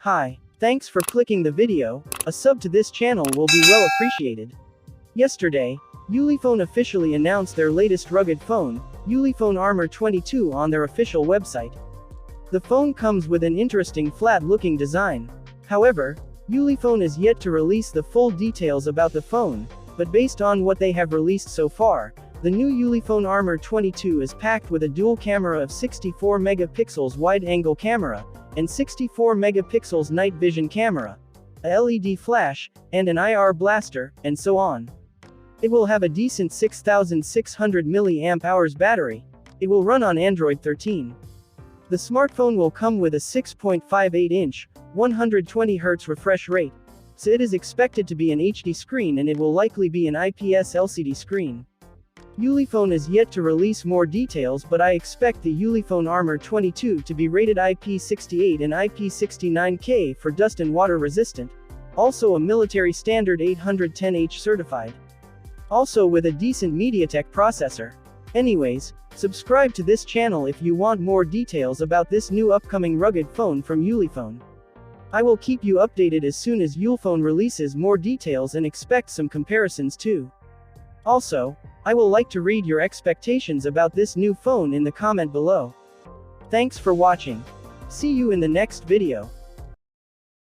Hi, thanks for clicking the video. A sub to this channel will be well appreciated. Yesterday, Ulefone officially announced their latest rugged phone, Ulefone Armor 22, on their official website. The phone comes with an interesting flat-looking design. However, Ulefone is yet to release the full details about the phone, but based on what they have released so far, the new Ulefone Armor 22 is packed with a dual camera of 64 megapixels wide-angle camera, and 64 megapixels night vision camera, a LED flash, and an IR blaster, and so on. It will have a decent 6600 mAh battery. It will run on Android 13. The smartphone will come with a 6.58-inch, 120Hz refresh rate, so it is expected to be an HD screen and it will likely be an IPS LCD screen. Ulefone is yet to release more details, but I expect the Ulefone Armor 22 to be rated IP68 and IP69k for dust and water resistant, also a military standard 810H certified. Also with a decent MediaTek processor. Anyways, subscribe to this channel if you want more details about this new upcoming rugged phone from Ulefone. I will keep you updated as soon as Ulefone releases more details and expect some comparisons too. Also, I will like to read your expectations about this new phone in the comment below. Thanks for watching. See you in the next video.